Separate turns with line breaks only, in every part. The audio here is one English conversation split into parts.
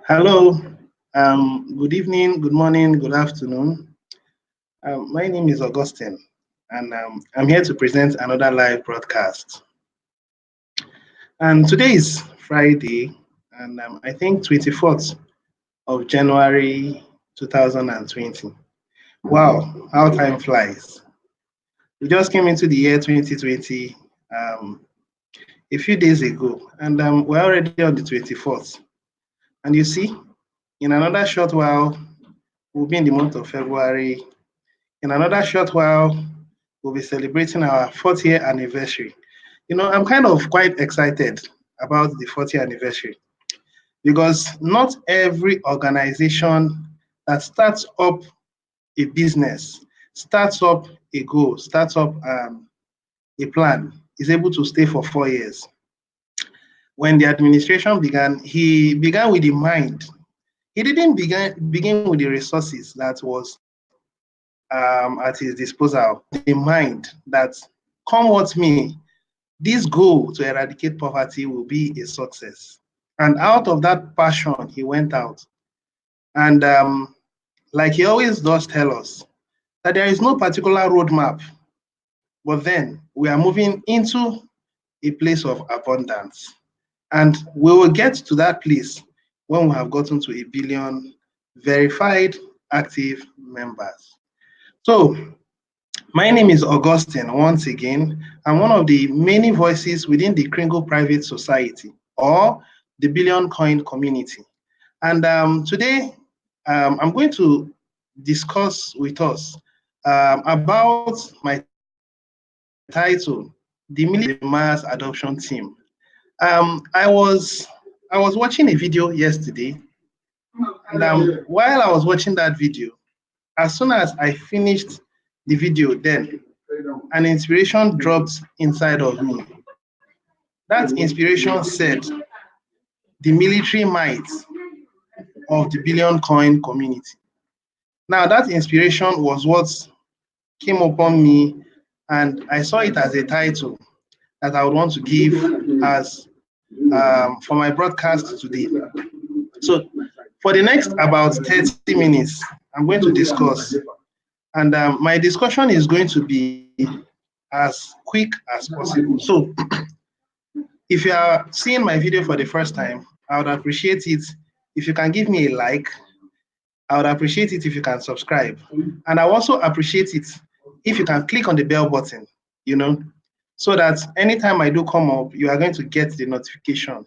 Hello, good evening, good morning, good afternoon. My name is Augustine, and I'm here to present another live broadcast. And today is Friday, and I think 24th of January 2020. Wow, how time flies. We just came into the year 2020 um, a few days ago, and we're already on the 24th. And you see, in another short while, we'll be in the month of February. In another short while, we'll be celebrating our 4th year anniversary. I'm kind of quite excited about the 4th year anniversary because not every organization that starts up a business, starts up a goal, starts up a plan is able to stay for 4 years. When the administration began, he began with the mind. He didn't begin with the resources that was at his disposal. The mind that, come what may, this goal to eradicate poverty will be a success. And out of that passion, he went out. And like he always does tell us, that there is no particular roadmap, but then we are moving into a place of abundance. And we will get to that place when we have gotten to 1 billion verified active members. So, my name is Augustine once again. I'm one of the many voices within the Kringle Private Society or the Billion Coin community. And today, I'm going to discuss with us about my title, the Military Mass Adoption Team. I was watching a video yesterday, and while I was watching that video, as soon as I finished the video, then an inspiration dropped inside of me. That inspiration said, the military might of the Billion Coin community. Now, that inspiration was what came upon me, and I saw it as a title that I would want to give as for my broadcast today. So, for the next about 30 minutes, I'm going to discuss, and my discussion is going to be as quick as possible. So, if you are seeing my video for the first time, I would appreciate it if you can give me a like. I would appreciate it if you can subscribe. And I also appreciate it if you can click on the bell button, so that anytime I do come up, you are going to get the notification.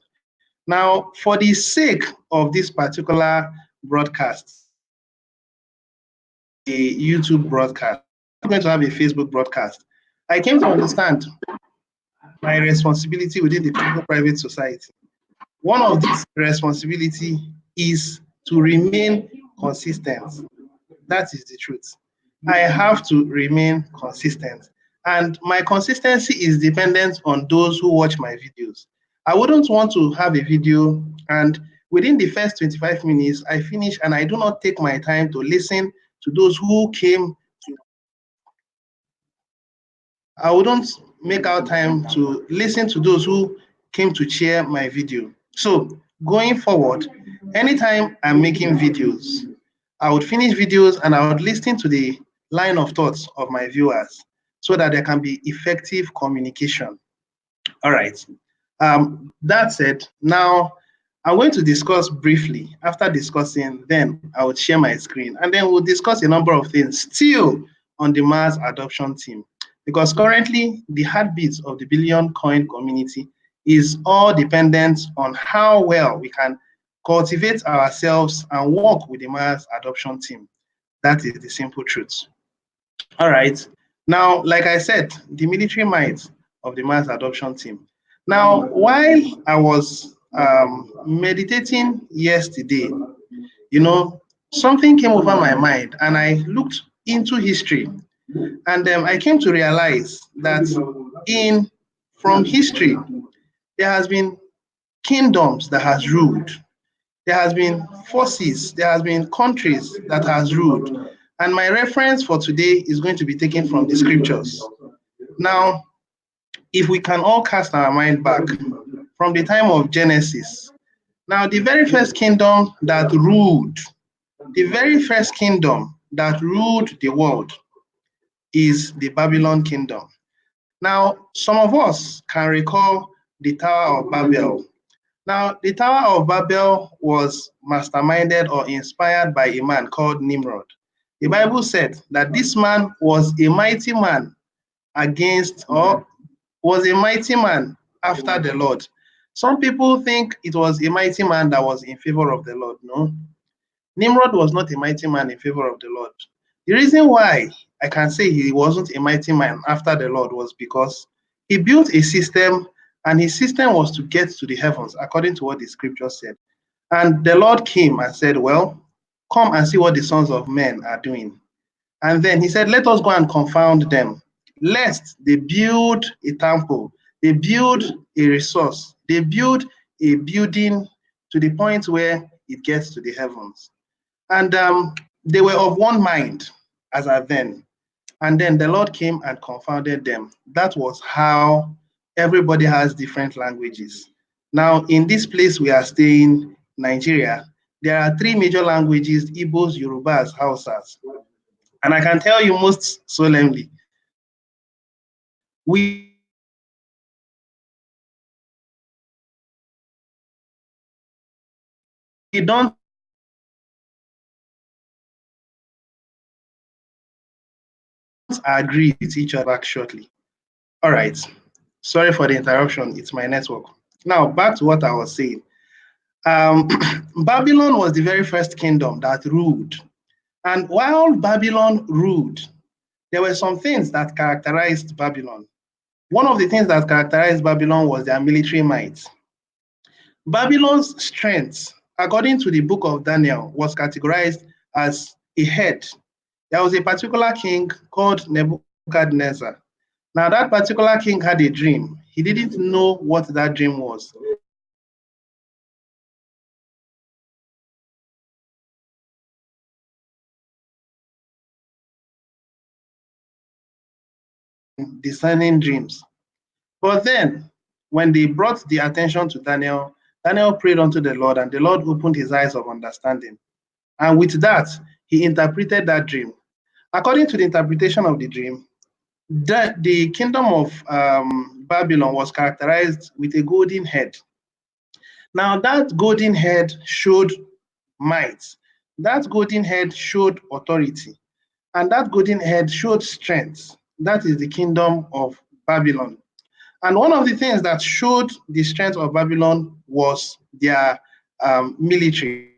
Now, for the sake of this particular broadcast, a YouTube broadcast, I'm going to have a Facebook broadcast. I came to understand my responsibility within the Kringle Private Society. One of these responsibility is to remain consistent. That is the truth. I have to remain consistent. And my consistency is dependent on those who watch my videos. I wouldn't want to have a video and within the first 25 minutes, I finish and I do not take my time to listen to those who came. I wouldn't make out time to listen to those who came to share my video. So going forward, anytime I'm making videos, I would finish videos and I would listen to the line of thoughts of my viewers so that there can be effective communication. All right. That said, now I'm going to discuss briefly. After discussing, then I would share my screen and then we'll discuss a number of things still on the mass adoption team. Because currently, the heartbeat of the Billion Coin community is all dependent on how well we can cultivate ourselves and work with the mass adoption team. That is the simple truth. All right. Now, like I said, the military might of the mass adoption team. Now, while I was meditating yesterday, something came over my mind and I looked into history. And I came to realize that from history, there has been kingdoms that has ruled. There has been forces, there has been countries that has ruled. And my reference for today is going to be taken from the scriptures. Now, if we can all cast our mind back from the time of Genesis, now the very first kingdom that ruled, the very first kingdom that ruled the world is the Babylon kingdom. Now, some of us can recall the Tower of Babel. Now, the Tower of Babel was masterminded or inspired by a man called Nimrod. The Bible said that this man was a mighty man against, or was a mighty man after the Lord. Some people think it was a mighty man that was in favor of the Lord. No, Nimrod was not a mighty man in favor of the Lord. The reason why I can say he wasn't a mighty man after the Lord was because he built a system, and his system was to get to the heavens, according to what the scripture said. And the Lord came and said, well, come and see what the sons of men are doing. And then he said, let us go and confound them, lest they build a temple, they build a resource, they build a building to the point where it gets to the heavens. And they were of one mind as at then. And then the Lord came and confounded them. That was how everybody has different languages. Now, in this place we are staying, Nigeria, there are three major languages: Igbos, Yorubas, Hausas. And I can tell you most solemnly, we don't agree with each other back shortly. All right. Sorry for the interruption. It's my network. Now, back to what I was saying. Babylon was the very first kingdom that ruled. And while Babylon ruled, there were some things that characterized Babylon. One of the things that characterized Babylon was their military might. Babylon's strength, according to the book of Daniel, was categorized as a head. There was a particular king called Nebuchadnezzar. Now, that particular king had a dream. He didn't know what that dream was. Discerning dreams. But then, when they brought the attention to Daniel, Daniel prayed unto the Lord, and the Lord opened his eyes of understanding. And with that, he interpreted that dream. According to the interpretation of the dream, the kingdom of Babylon was characterized with a golden head. Now, that golden head showed might. That golden head showed authority. And that golden head showed strength. That is the kingdom of Babylon. And one of the things that showed the strength of Babylon was their military.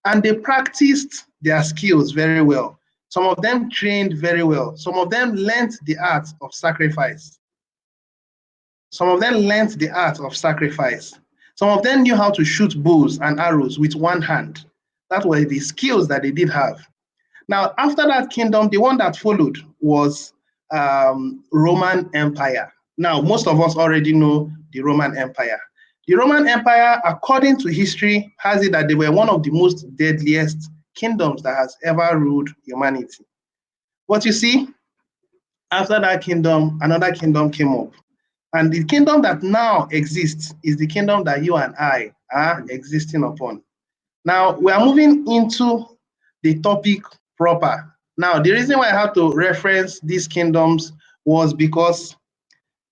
And they practiced their skills very well. Some of them trained very well. Some of them learned the art of sacrifice. Some of them learned the art of sacrifice. Some of them knew how to shoot bows and arrows with one hand. That were the skills that they did have. Now, after that kingdom, the one that followed was Roman Empire. Now, most of us already know the Roman Empire. The Roman Empire, according to history, has it that they were one of the most deadliest kingdoms that has ever ruled humanity. But you see, after that kingdom, another kingdom came up. And the kingdom that now exists is the kingdom that you and I are existing upon. Now, we are moving into the topic proper. Now, the reason why I had to reference these kingdoms was because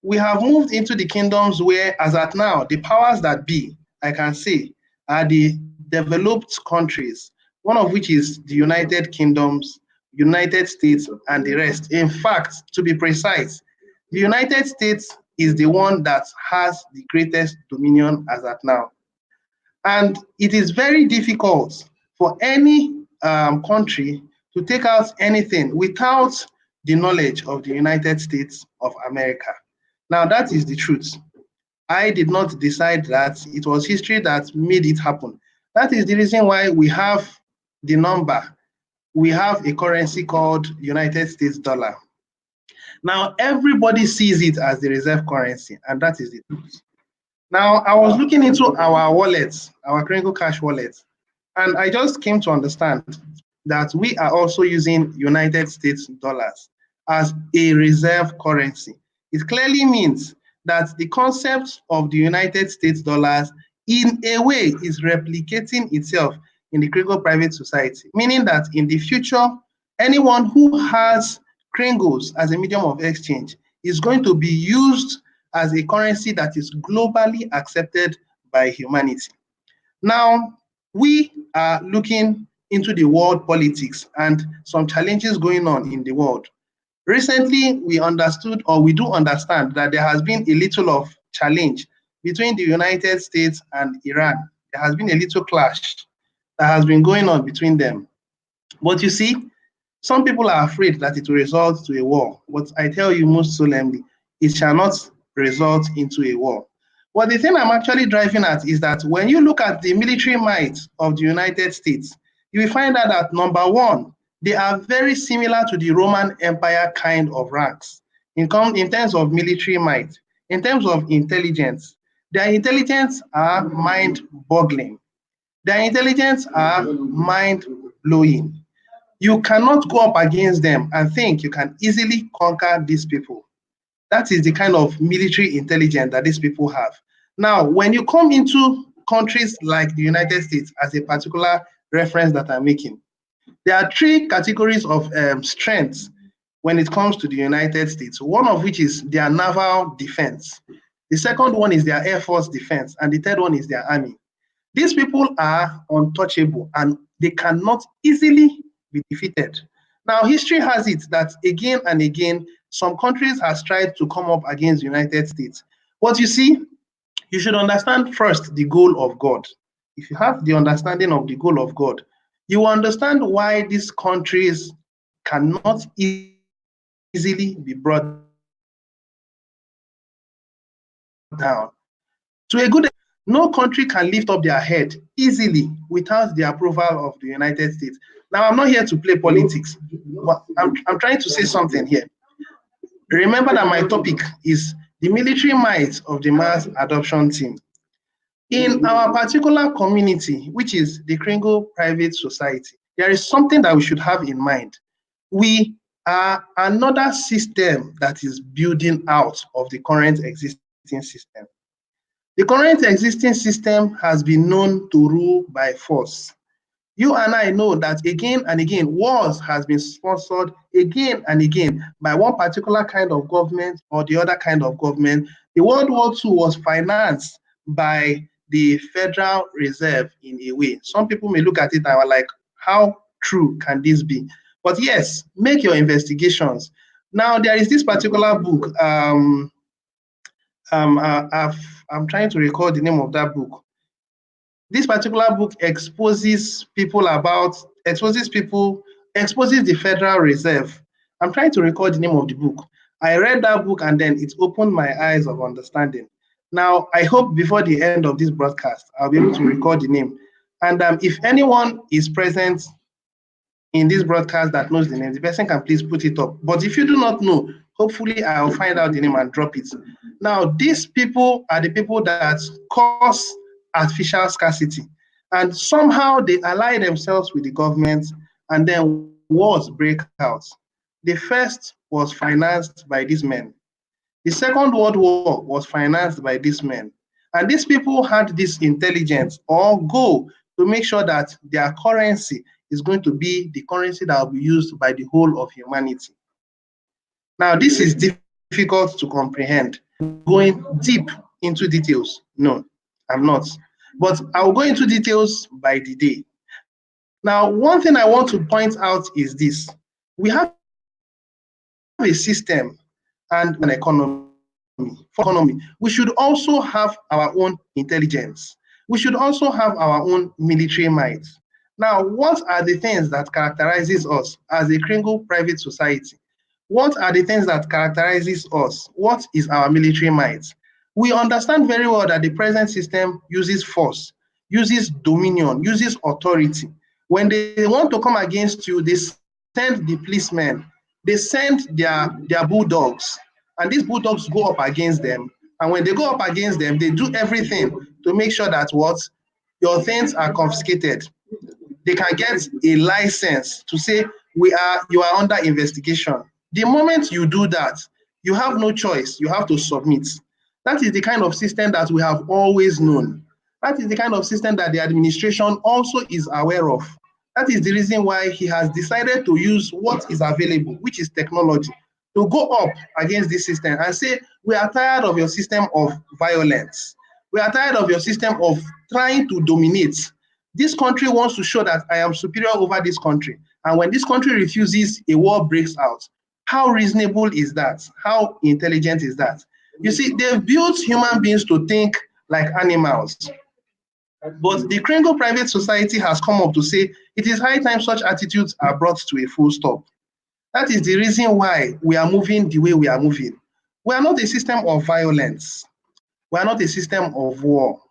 we have moved into the kingdoms where, as at now, the powers that be, I can say, are the developed countries, one of which is the United Kingdoms, United States, and the rest. In fact, to be precise, the United States is the one that has the greatest dominion as at now. And it is very difficult for any country to take out anything without the knowledge of the United States of America. Now, that is the truth. I did not decide that. It was history that made it happen. That is the reason why we have the number. We have a currency called United States dollar. Now, everybody sees it as the reserve currency, and that is the truth. Now, I was looking into our wallets, our Kringle Cash wallets, and I just came to understand that we are also using United States dollars as a reserve currency. It clearly means that the concept of the United States dollars in a way is replicating itself in the Kringle private society, meaning that in the future, anyone who has Kringles as a medium of exchange is going to be used as a currency that is globally accepted by humanity. Now, we are looking into the world politics and some challenges going on in the world. Recently, we understood, or we do understand, that there has been a little of challenge between the United States and Iran. There has been a little clash that has been going on between them. But you see, some people are afraid that it will result to a war. But I tell you most solemnly, it shall not result into a war. But the thing I'm actually driving at is that when you look at the military might of the United States, you will find out that number one, they are very similar to the Roman Empire kind of ranks in terms of military might, in terms of intelligence. Their intelligence are mind-boggling. Their intelligence are mind-blowing. You cannot go up against them and think you can easily conquer these people. That is the kind of military intelligence that these people have. Now, when you come into countries like the United States, as a particular reference that I'm making, there are three categories of strengths when it comes to the United States, one of which is their naval defense. The second one is their Air Force defense, and the third one is their army. These people are untouchable and they cannot easily be defeated. Now, history has it that again and again, some countries have tried to come up against the United States. But you see, you should understand first the goal of God. If you have the understanding of the goal of God, you will understand why these countries cannot easily be brought down. To a good extent, no country can lift up their head easily without the approval of the United States. Now, I'm not here to play politics, but I'm trying to say something here. Remember that my topic is the military might of the mass adoption team. In our particular community, which is the Kringle Private Society, there is something that we should have in mind. We are another system that is building out of the current existing system. The current existing system has been known to rule by force. You and I know that again and again, wars has been sponsored again and again by one particular kind of government or the other kind of government. The World War II was financed by the Federal Reserve in a way. Some people may look at it and are like, how true can this be? But yes, make your investigations. Now, there is this particular book. I'm trying to recall the name of that book. This particular book exposes the Federal Reserve. I'm trying to recall the name of the book. I read that book and then it opened my eyes of understanding. Now, I hope before the end of this broadcast, I'll be able to recall the name. And if anyone is present in this broadcast that knows the name, the person can please put it up. But if you do not know, hopefully I'll find out the name and drop it. Now, these people are the people that cause artificial scarcity. And somehow they ally themselves with the government, and then wars break out. The first was financed by these men. The Second World War was financed by these men. And these people had this intelligence or goal to make sure that their currency is going to be the currency that will be used by the whole of humanity. Now, this is difficult to comprehend. Going deep into details. No, I'm not. But I'll go into details by the day. Now, one thing I want to point out is this. We have a system and an economy. For economy, we should also have our own intelligence. We should also have our own military might. Now, what are the things that characterizes us as a Kringle private society? What are the things that characterizes us? What is our military might? We understand very well that the present system uses force, uses dominion, uses authority. When they want to come against you, they send the policemen, they send their bulldogs, and these bulldogs go up against them. And when they go up against them, they do everything to make sure that what your things are confiscated. They can get a license to say you are under investigation. The moment you do that, you have no choice. You have to submit. That is the kind of system that we have always known. That is the kind of system that the administration also is aware of. That is the reason why he has decided to use what is available, which is technology, to go up against this system and say, we are tired of your system of violence. We are tired of your system of trying to dominate. This country wants to show that I am superior over this country. And when this country refuses, a war breaks out. How reasonable is that? How intelligent is that? You see, they've built human beings to think like animals. But the Kringle private society has come up to say it is high time such attitudes are brought to a full stop. That is the reason why we are moving the way we are moving. We are not a system of violence. We are not a system of war.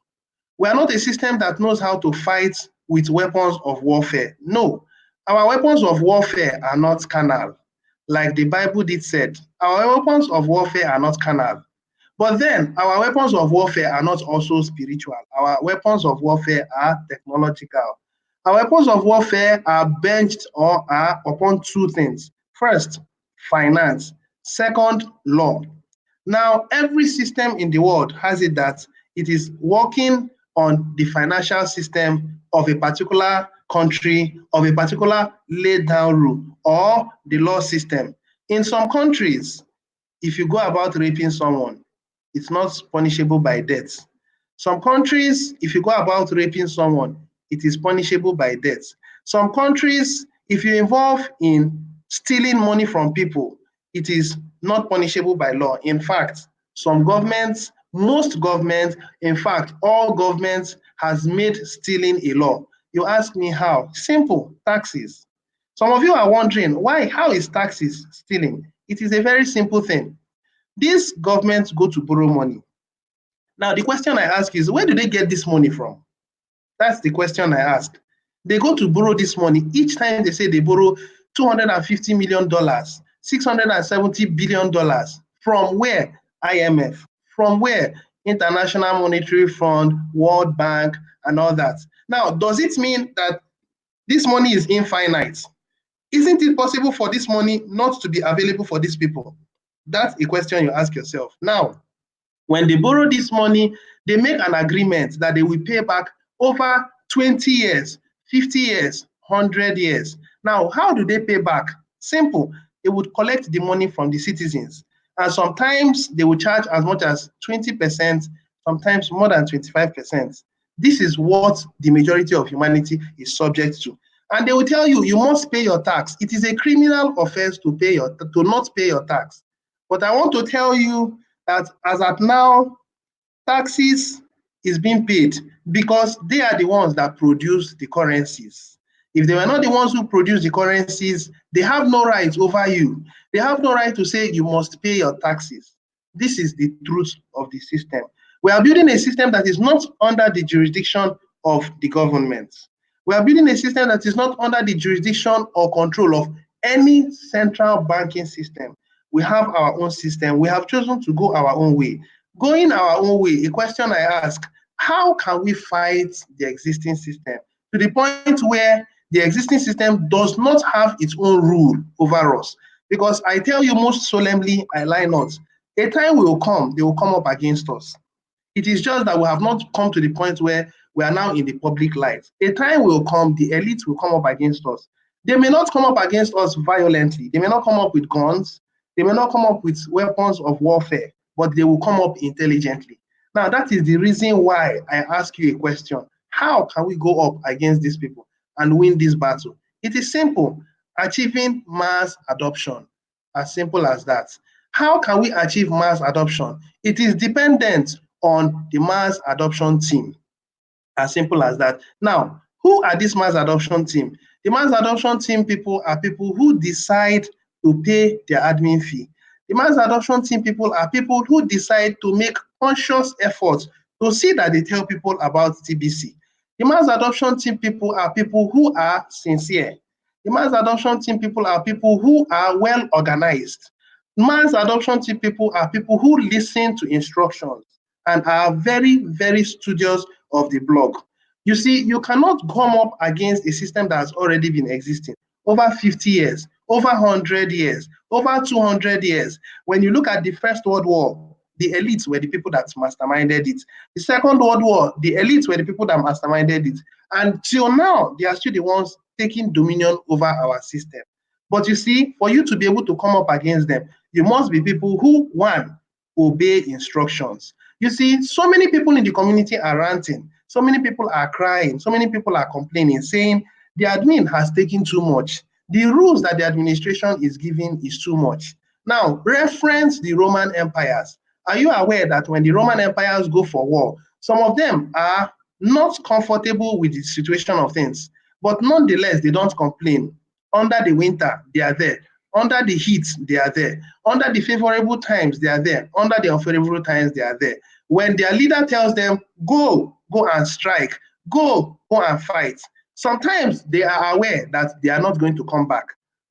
We are not a system that knows how to fight with weapons of warfare. No, our weapons of warfare are not carnal. Like the Bible did said, our weapons of warfare are not carnal. But then our weapons of warfare are not also spiritual. Our weapons of warfare are technological. Our weapons of warfare are benched or are upon two things. First, finance. Second, law. Now, every system in the world has it that it is working on the financial system of a particular country, of a particular laid down rule, or the law system. In some countries, if you go about raping someone, it's not punishable by death. Some countries, if you go about raping someone, it is punishable by death. Some countries, if you involve in stealing money from people, it is not punishable by law. In fact, some governments, most governments, in fact, all governments has made stealing a law. You ask me how? Simple, taxes. Some of you are wondering, why? How is taxes stealing? It is a very simple thing. These governments go to borrow money. Now, the question I ask is, where do they get this money from? That's the question I ask. They go to borrow this money. Each time they say they borrow $250 million, $670 billion. From where? IMF. From where? International Monetary Fund, World Bank, and all that. Now, does it mean that this money is infinite? Isn't it possible for this money not to be available for these people? That's a question you ask yourself. Now, when they borrow this money, they make an agreement that they will pay back over 20 years, 50 years, 100 years. Now, how do they pay back? Simple. They would collect the money from the citizens. And sometimes they will charge as much as 20%, sometimes more than 25%. This is what the majority of humanity is subject to. And they will tell you, you must pay your tax. It is a criminal offense to not pay your tax. But I want to tell you that as at now, taxes is being paid because they are the ones that produce the currencies. If they were not the ones who produce the currencies, they have no right over you. They have no right to say you must pay your taxes. This is the truth of the system. We are building a system that is not under the jurisdiction of the government. We are building a system that is not under the jurisdiction or control of any central banking system. We have our own system. We have chosen to go our own way. Going our own way, a question I ask, how can we fight the existing system to the point where the existing system does not have its own rule over us? Because I tell you most solemnly, I lie not, a time will come, they will come up against us. It is just that we have not come to the point where we are now in the public light. A time will come, the elite will come up against us. They may not come up against us violently. They may not come up with guns. They may not come up with weapons of warfare, but they will come up intelligently. Now, that is the reason why I ask you a question. How can we go up against these people and win this battle? It is simple. Achieving mass adoption. As simple as that. How can we achieve mass adoption? It is dependent on the mass adoption team. As simple as that. Now, who are this mass adoption team? The mass adoption team people are people who decide to pay their admin fee. The mass adoption team people are people who decide to make conscious efforts to see that they tell people about TBC. The mass adoption team people are people who are sincere. The mass adoption team people are people who are well organized. Mass adoption team people are people who listen to instructions and are very, very studious of the blog. You see, you cannot come up against a system that has already been existing over 50 years, over 100 years, over 200 years. When you look at the First World War, the elites were the people that masterminded it. The Second World War, the elites were the people that masterminded it. And till now, they are still the ones taking dominion over our system. But you see, for you to be able to come up against them, you must be people who, one, obey instructions. You see, so many people in the community are ranting. So many people are crying. So many people are complaining, saying the admin has taken too much. The rules that the administration is giving is too much. Now, reference the Roman empires. Are you aware that when the Roman empires go for war, some of them are not comfortable with the situation of things, but nonetheless, they don't complain. Under the winter, they are there. Under the heat, they are there. Under the favorable times, they are there. Under the unfavorable times, they are there. When their leader tells them, go and strike, go and fight, sometimes they are aware that they are not going to come back.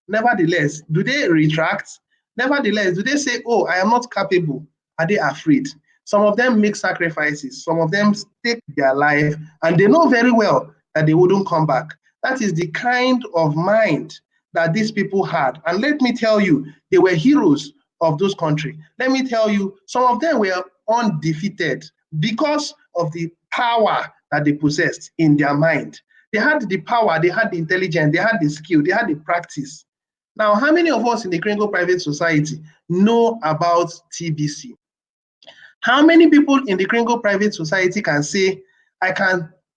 Nevertheless, do they retract? Nevertheless, do they say, oh, I am not capable? Are they afraid? Some of them make sacrifices. Some of them take their life, and they know very well that they wouldn't come back. That is the kind of mind that these people had. And let me tell you, they were heroes of those countries. Let me tell you, some of them were undefeated because of the power that they possessed in their mind. They had the power, they had the intelligence, they had the skill, they had the practice. Now, how many of us in the Kringle Private Society know about TBC? How many people in the Kringle Private Society can say, I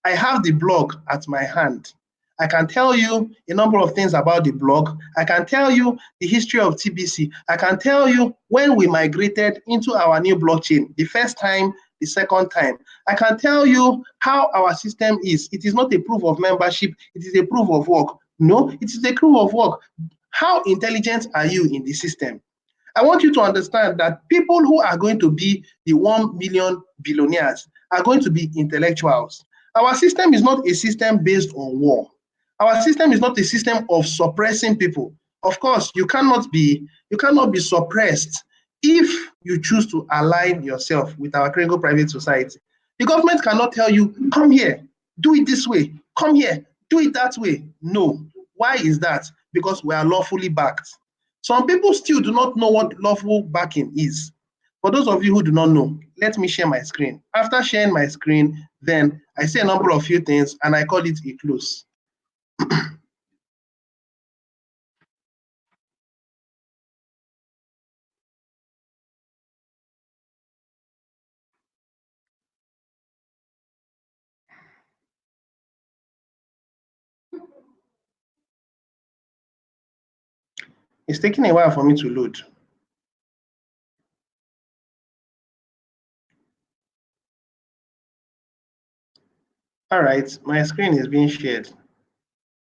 have the blog at my hand. I can tell you a number of things about the blog. I can tell you the history of TBC. I can tell you when we migrated into our new blockchain, the first time, the second time. I can tell you how our system is. It is not a proof of membership. It is a proof of work. No, it is a proof of work. How intelligent are you in the system? I want you to understand that people who are going to be the 1 million billionaires are going to be intellectuals. Our system is not a system based on war. Our system is not a system of suppressing people. Of course, you cannot be suppressed if you choose to align yourself with our Kringle Private Society. The government cannot tell you, come here, do it this way, come here, do it that way. No. Why is that? Because we are lawfully backed. Some people still do not know what lawful backing is. For those of you who do not know, let me share my screen. After sharing my screen, then I say a number of few things and I call it a close. It's taking a while for me to load. All right, my screen is being shared.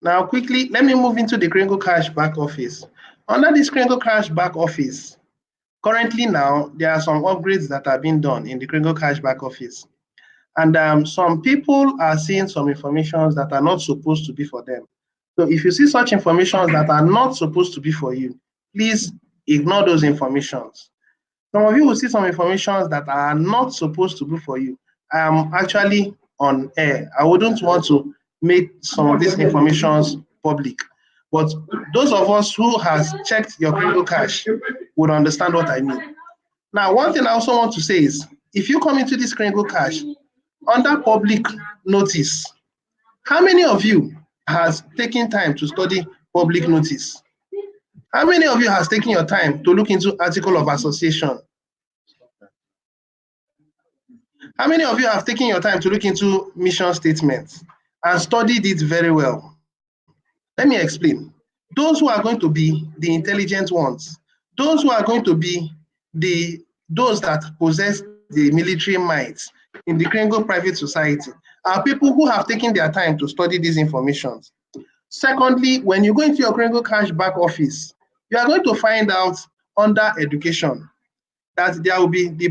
Now, quickly, let me move into the Kringle Cash back office. Under this Kringle Cash back office, currently now, there are some upgrades that are being done in the Kringle Cash back office. And some people are seeing some informations that are not supposed to be for them. So if you see such informations that are not supposed to be for you, please ignore those informations. Some of you will see some informations that are not supposed to be for you. I am actually on air. I wouldn't want to make some of these informations public. But those of us who has checked your crypto cash would understand what I mean. Now, one thing I also want to say is, if you come into this crypto cash under public notice, how many of you has taken time to study public notice? How many of you has taken your time to look into article of association? How many of you have taken your time to look into mission statements and studied it very well? Let me explain. Those who are going to be the intelligent ones, those who are going to be those that possess the military might in the Krengo private society are people who have taken their time to study these informations. Secondly, when you go into your Krengo Cash back office, you are going to find out under education that there will be the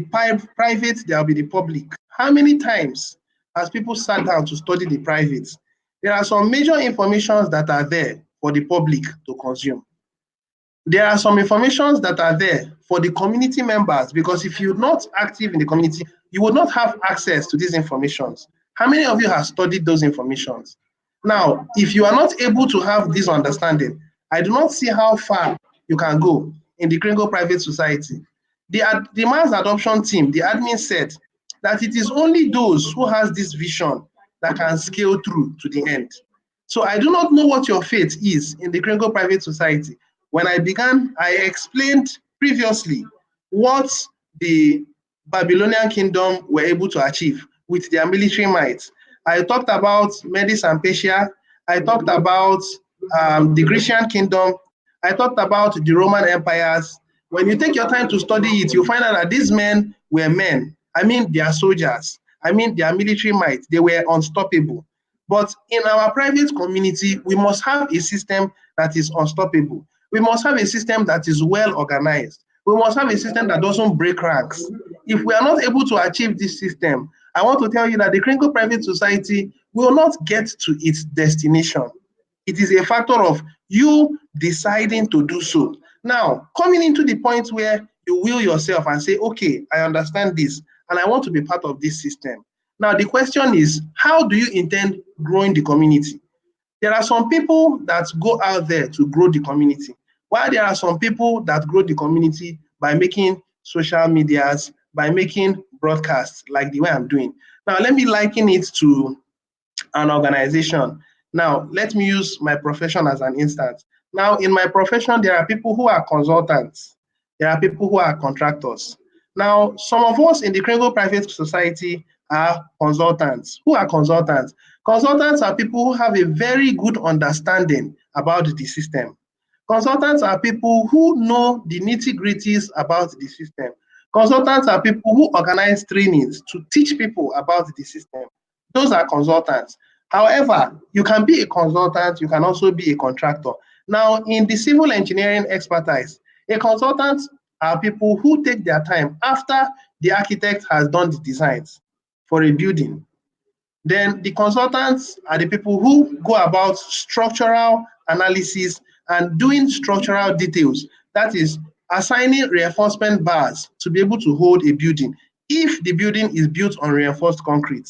private, there will be the public. How many times has people sat down to study the private? There are some major informations that are there for the public to consume. There are some informations that are there for the community members, because if you're not active in the community, you will not have access to these informations. How many of you have studied those informations? Now, if you are not able to have this understanding, I do not see how far you can go in the Kringle Private Society. The mass adoption team, the admin said that it is only those who has this vision that can scale through to the end. So I do not know what your fate is in the Kringle Private Society. When I began, I explained previously what the Babylonian kingdom were able to achieve with their military might. I talked about Medes and Persia. I talked about the Grecian kingdom. I talked about the Roman empires. When you take your time to study it, you find out that these men were men. I mean, they are soldiers. I mean, their military might. They were unstoppable. But in our private community, we must have a system that is unstoppable. We must have a system that is well organized. We must have a system that doesn't break ranks. If we are not able to achieve this system, I want to tell you that the Kringle Private Society will not get to its destination. It is a factor of you deciding to do so. Now, coming into the point where you will yourself and say, okay, I understand this, and I want to be part of this system. Now, the question is, how do you intend growing the community? There are some people that go out there to grow the community, while there are some people that grow the community by making social medias, by making broadcasts like the way I'm doing. Now, let me liken it to an organization. Now, let me use my profession as an instance. Now, in my profession, there are people who are consultants. There are people who are contractors. Now, some of us in the Kringle Private Society are consultants. Who are consultants? Consultants are people who have a very good understanding about the system. Consultants are people who know the nitty-gritties about the system. Consultants are people who organize trainings to teach people about the system. Those are consultants. However, you can be a consultant, you can also be a contractor. Now, in the civil engineering expertise, a consultant are people who take their time after the architect has done the designs for a building. Then the consultants are the people who go about structural analysis and doing structural details. That is, assigning reinforcement bars to be able to hold a building if the building is built on reinforced concrete.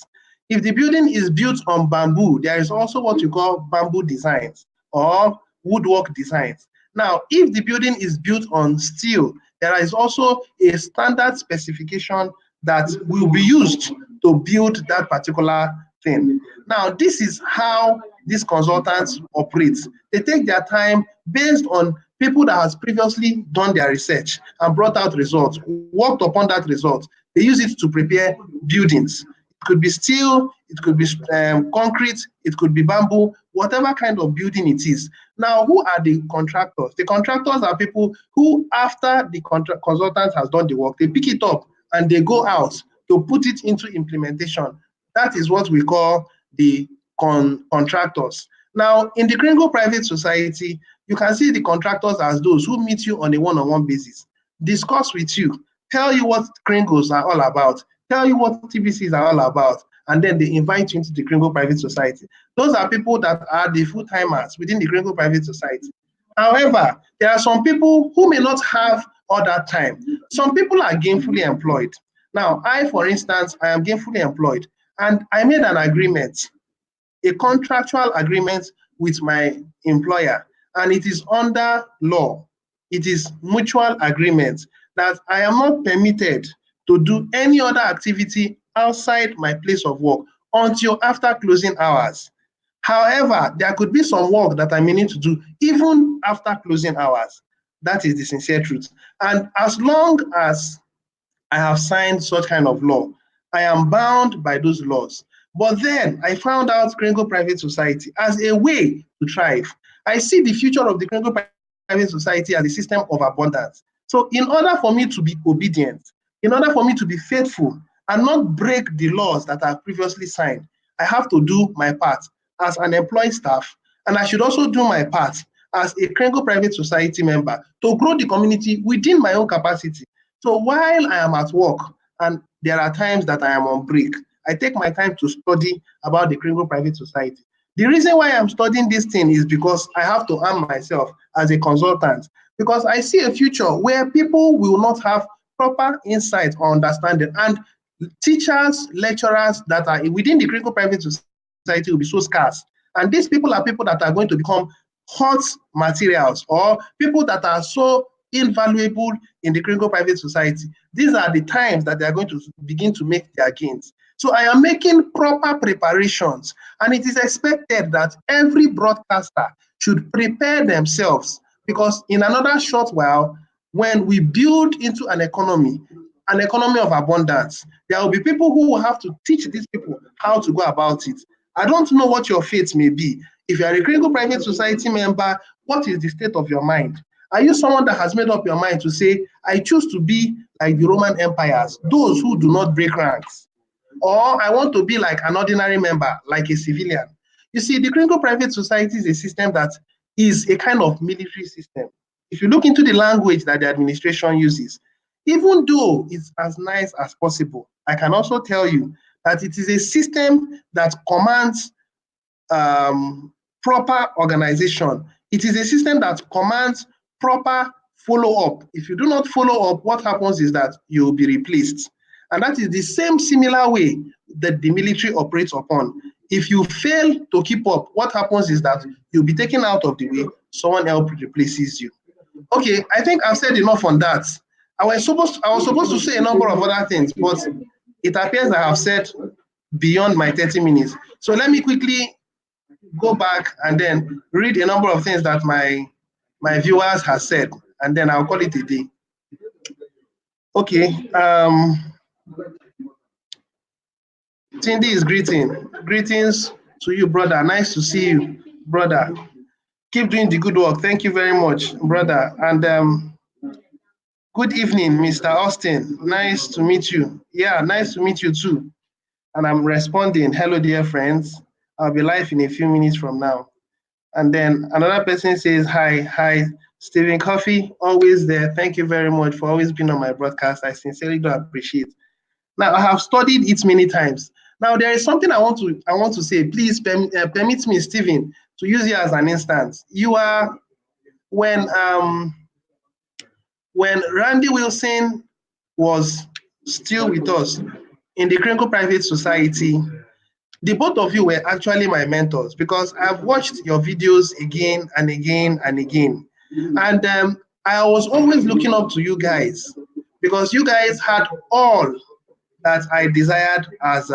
If the building is built on bamboo, there is also what you call bamboo designs or woodwork designs. Now, if the building is built on steel, there is also a standard specification that will be used to build that particular thing. Now, this is how these consultants operate. They take their time based on people that has previously done their research and brought out results, worked upon that result. They use it to prepare buildings. It could be steel, it could be concrete, it could be bamboo, whatever kind of building it is. Now, who are the contractors? The contractors are people who, after the consultant has done the work, they pick it up and they go out to put it into implementation. That is what we call the contractors. Now, in the Kringle Private Society, you can see the contractors as those who meet you on a one-on-one basis, discuss with you, tell you what Kringles are all about, tell you what TBCs are all about, and then they invite you into the Kringle Private Society. Those are people that are the full-timers within the Kringle Private Society. However, there are some people who may not have all that time. Some people are gainfully employed. Now, I, for instance, I am gainfully employed, and I made an agreement, a contractual agreement with my employer, and it is under law. It is mutual agreement that I am not permitted to do any other activity outside my place of work until after closing hours. However, there could be some work that I may need to do even after closing hours. That is the sincere truth. And as long as I have signed such kind of law, I am bound by those laws. But then I found out Kringle Private Society as a way to thrive. I see the future of the Kringle Private Society as a system of abundance. So in order for me to be obedient, in order for me to be faithful and not break the laws that I've previously signed, I have to do my part as an employee staff, and I should also do my part as a Kringle Private Society member to grow the community within my own capacity. So while I am at work, and there are times that I am on break, I take my time to study about the Kringle Private Society. The reason why I'm studying this thing is because I have to arm myself as a consultant, because I see a future where people will not have proper insight or understanding, and teachers, lecturers that are within the Kringle Private Society will be so scarce. And these people are people that are going to become hot materials, or people that are so invaluable in the Kringle Private Society. These are the times that they are going to begin to make their gains. So I am making proper preparations, and it is expected that every broadcaster should prepare themselves, because in another short while, when we build into an economy of abundance, there will be people who will have to teach these people how to go about it. I don't know what your fate may be. If you are a Kringle Private Society member, what is the state of your mind? Are you someone that has made up your mind to say, I choose to be like the Roman empires, those who do not break ranks? Or I want to be like an ordinary member, like a civilian? You see, the Kringle Private Society is a system that is a kind of military system. If you look into the language that the administration uses, even though it's as nice as possible, I can also tell you that it is a system that commands proper organization. It is a system that commands proper follow-up. If you do not follow up, what happens is that you will be replaced. And that is the same similar way that the military operates upon. If you fail to keep up, what happens is that you'll be taken out of the way, someone else replaces you. Okay, I think I've said enough on that. I was supposed to say a number of other things, but it appears I have said beyond my 30 minutes. So let me quickly go back and then read a number of things that my viewers have said, and then I'll call it a day. Okay. Cindy is greetings to you, brother. Nice to see you, brother. Keep doing the good work. Thank you very much, brother. And good evening, Mr. Austin. Nice to meet you. Yeah, nice to meet you too. And I'm responding, hello, dear friends. I'll be live in a few minutes from now. And then another person says, hi, Stephen Coffey, always there. Thank you very much for always being on my broadcast. I sincerely do appreciate. Now, I have studied it many times. Now, there is something I want to say. Please permit me, Stephen, to use you as an instance. You are, when Randy Wilson was still with us in the Kringle Private Society, the both of you were actually my mentors, because I've watched your videos again and again and again. And I was always looking up to you guys, because you guys had all that I desired as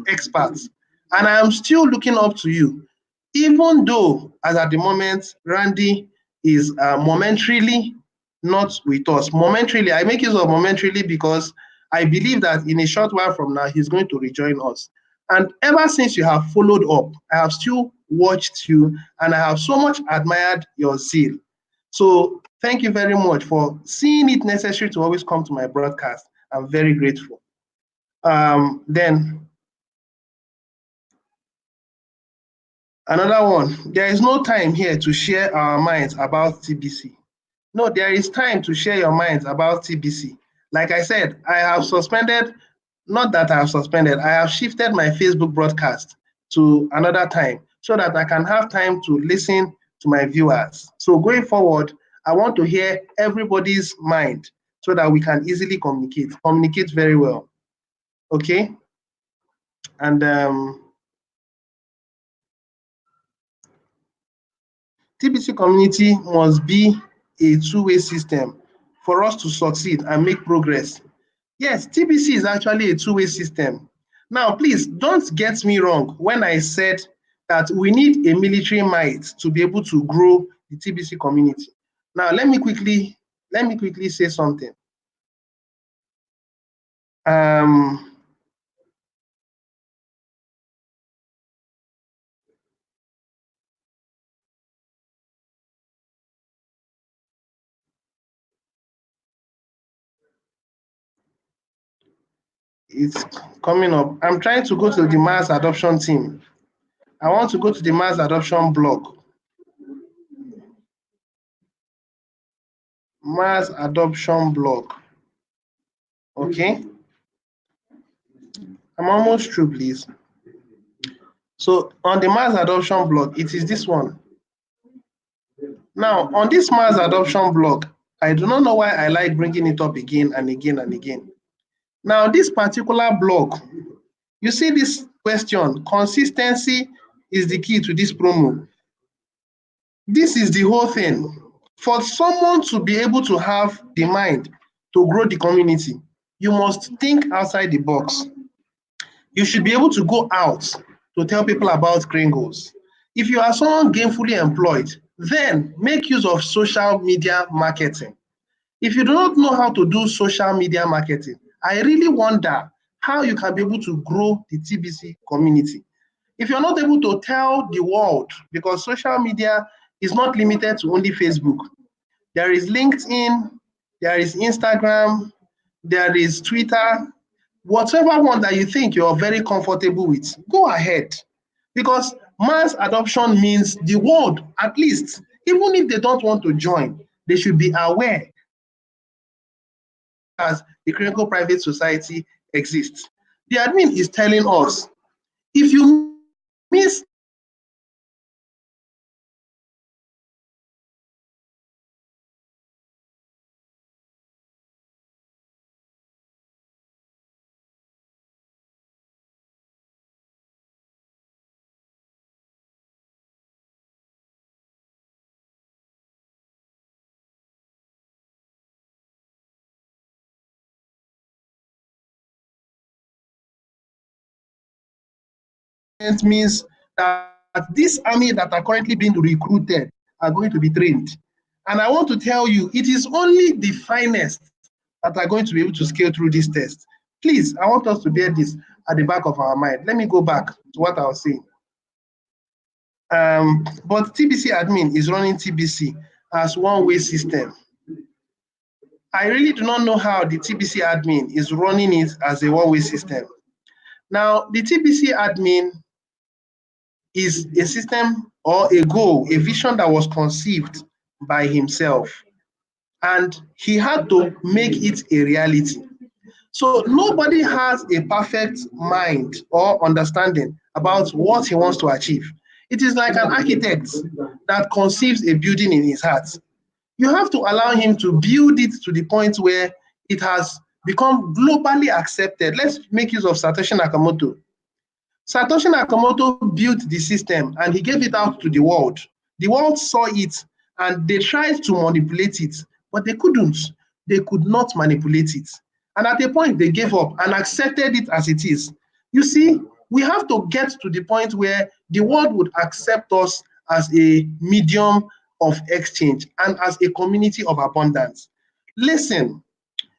experts. And I am still looking up to you, even though, as at the moment, Randy is momentarily not with us. Momentarily, I make use of momentarily because I believe that in a short while from now, he's going to rejoin us. And ever since you have followed up, I have still watched you, and I have so much admired your zeal. So thank you very much for seeing it necessary to always come to my broadcast. I'm very grateful. Then another one, there is no time here to share our minds about TBC. No, there is time to share your minds about TBC. Like I said, I have suspended Not that I have suspended, I have shifted my Facebook broadcast to another time so that I can have time to listen to my viewers. So going forward, I want to hear everybody's mind so that we can easily communicate very well. Okay? And TBC community must be a two-way system for us to succeed and make progress. Yes, TBC is actually a two-way system. Now, please don't get me wrong when I said that we need a military might to be able to grow the TBC community. Now, let me quickly say something. Um, it's coming up. I'm trying to go to the mass adoption team. I want to go to the mass adoption blog. Mass adoption blog. Okay. I'm almost through, please. So on the mass adoption blog, it is this one. Now, on this mass adoption blog, I do not know why I like bringing it up again and again and again. Now, this particular blog, you see this question, consistency is the key to this promo. This is the whole thing. For someone to be able to have the mind to grow the community, you must think outside the box. You should be able to go out to tell people about Gringos. If you are someone gainfully employed, then make use of social media marketing. If you do not know how to do social media marketing, I really wonder how you can be able to grow the TBC community. If you're not able to tell the world, because social media is not limited to only Facebook. There is LinkedIn, there is Instagram, there is Twitter, whatever one that you think you're very comfortable with, go ahead. Because mass adoption means the world, at least, even if they don't want to join, they should be aware as the Clinical Private Society exists. The admin is telling us, if you miss means that this army that are currently being recruited are going to be trained. And I want to tell you, it is only the finest that are going to be able to scale through this test. Please, I want us to bear this at the back of our mind. Let me go back to what I was saying. But TBC admin is running TBC as one-way system. I really do not know how the TBC admin is running it as a one-way system. Now, the TBC admin is a system or a goal, a vision that was conceived by himself, and he had to make it a reality. So nobody has a perfect mind or understanding about what he wants to achieve. It is like an architect that conceives a building in his heart. You have to allow him to build it to the point where it has become globally accepted. Let's make use of Satoshi Nakamoto. Satoshi Nakamoto built the system and he gave it out to the world. The world saw it and they tried to manipulate it, but they couldn't. They could not manipulate it. And at a point, they gave up and accepted it as it is. You see, we have to get to the point where the world would accept us as a medium of exchange and as a community of abundance. Listen,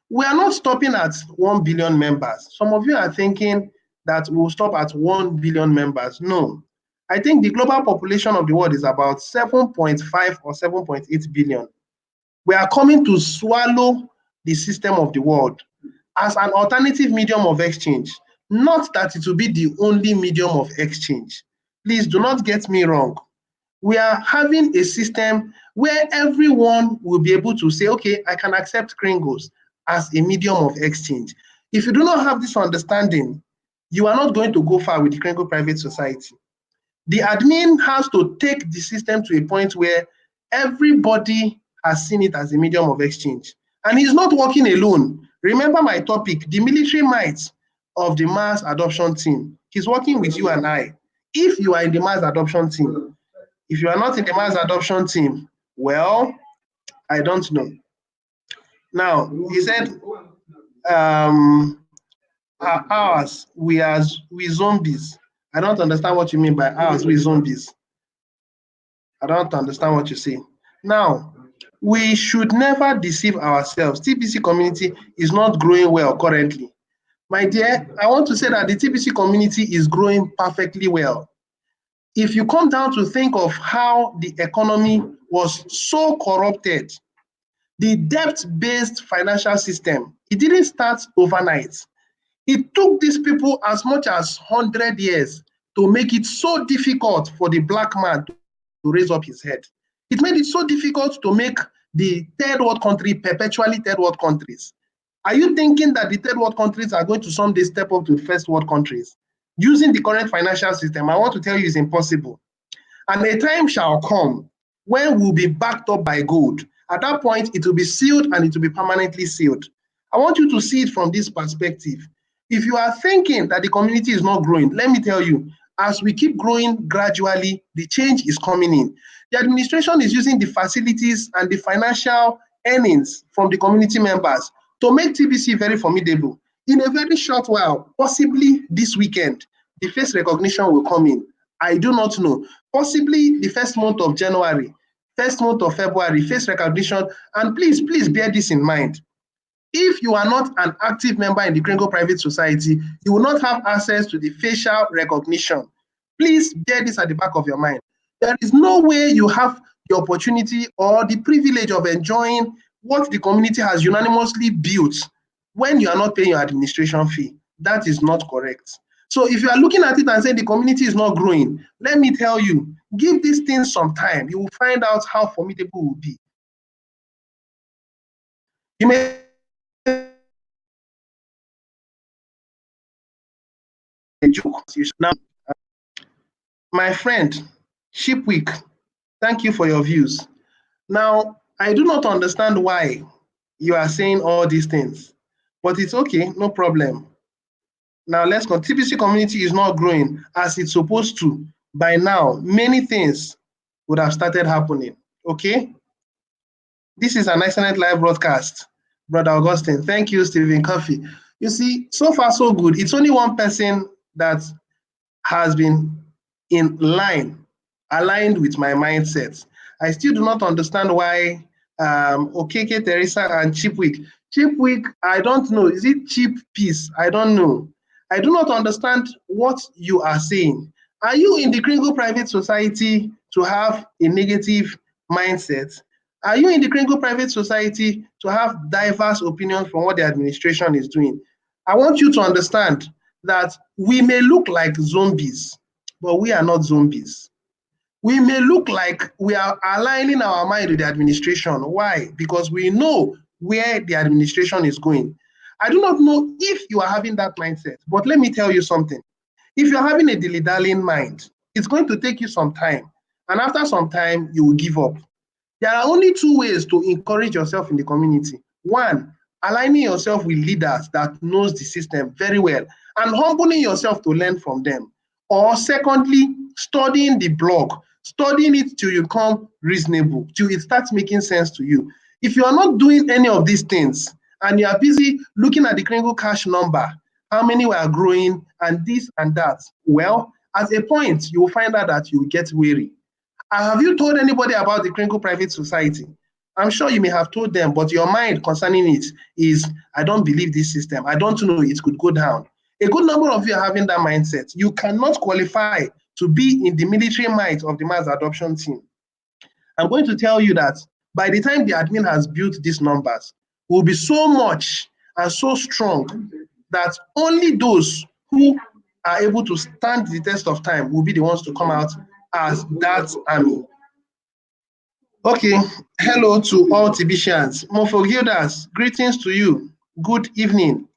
we are not stopping at 1 billion members. Some of you are thinking that we'll stop at 1 billion members. No. I think the global population of the world is about 7.5 or 7.8 billion. We are coming to swallow the system of the world as an alternative medium of exchange, not that it will be the only medium of exchange. Please do not get me wrong. We are having a system where everyone will be able to say, okay, I can accept Gringos as a medium of exchange. If you do not have this understanding, you are not going to go far with the clinical private society. The admin has to take the system to a point where everybody has seen it as a medium of exchange. And he's not working alone. Remember my topic, the military might of the mass adoption team. He's working with you and I. If you are in the mass adoption team, if you are not in the mass adoption team, well, I don't know. Now, he said, ours, we zombies. I don't understand what you mean by ours, we zombies. I don't understand what you say. Now, we should never deceive ourselves. TBC community is not growing well currently. My dear, I want to say that the TBC community is growing perfectly well. If you come down to think of how the economy was so corrupted, the debt-based financial system, it didn't start overnight. It took these people as much as 100 years to make it so difficult for the black man to raise up his head. It made it so difficult to make the third world country perpetually third world countries. Are you thinking that the third world countries are going to someday step up to first world countries? Using the current financial system, I want to tell you it's impossible. And a time shall come when we'll be backed up by gold. At that point, it will be sealed and it will be permanently sealed. I want you to see it from this perspective. If you are thinking that the community is not growing, let me tell you, as we keep growing gradually, the change is coming in. The administration is using the facilities and the financial earnings from the community members to make TBC very formidable. In a very short while, possibly this weekend, the face recognition will come in. I do not know. Possibly the first month of January, first month of February, face recognition. And please, please bear this in mind. If you are not an active member in the Kringle Private Society, you will not have access to the facial recognition. Please bear this at the back of your mind. There is no way you have the opportunity or the privilege of enjoying what the community has unanimously built when you are not paying your administration fee. That is not correct. So if you are looking at it and saying the community is not growing, let me tell you, give these things some time. You will find out how formidable it will be. You may joke. Now, my friend, Shipweek, thank you for your views. Now, I do not understand why you are saying all these things, but it's okay, no problem. Now, let's go. TBC community is not growing as it's supposed to. By now, many things would have started happening, okay? This is an excellent live broadcast, Brother Augustine. Thank you, Stephen Coffey. You see, so far so good. It's only one person that has been in line, aligned with my mindset. I still do not understand why Okeke, Teresa, and Chipwick. Chipwick, I don't know. Is it cheap piece? I don't know. I do not understand what you are saying. Are you in the Kringle Private Society to have a negative mindset? Are you in the Kringle Private Society to have diverse opinions from what the administration is doing? I want you to understand that we may look like zombies, but we are not zombies. We may look like we are aligning our mind with the administration. Why? Because we know where the administration is going. I do not know if you are having that mindset, but let me tell you something. If you're having a dilly-dallying mind, it's going to take you some time. And after some time, you will give up. There are only two ways to encourage yourself in the community. One, aligning yourself with leaders that knows the system very well and humbling yourself to learn from them. Or secondly, studying the blog, studying it till you become reasonable, till it starts making sense to you. If you are not doing any of these things and you are busy looking at the Kringle cash number, how many were growing and this and that, well, at a point, you will find out that you will get weary. Have you told anybody about the Kringle Private Society? I'm sure you may have told them, but your mind concerning it is, I don't believe this system. I don't know, it could go down. A good number of you are having that mindset. You cannot qualify to be in the military might of the mass adoption team. I'm going to tell you that by the time the admin has built these numbers, will be so much and so strong that only those who are able to stand the test of time will be the ones to come out as that army. Okay, hello to all Tibicians. Mofogildas, greetings to you. Good evening.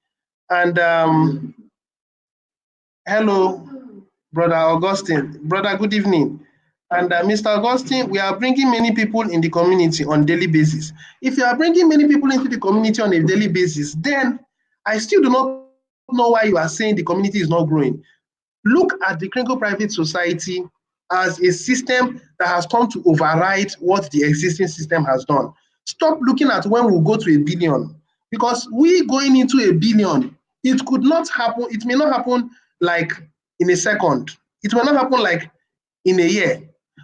And hello, Brother Augustine. Brother, good evening. And Mr. Augustine, we are bringing many people in the community on daily basis. If you are bringing many people into the community on a daily basis, then I still do not know why you are saying the community is not growing. Look at the Crinkle Private Society as a system that has come to override what the existing system has done. Stop looking at when we'll go to a billion, because we going into a billion, it could not happen, it may not happen like in a second, it may not happen like in a year.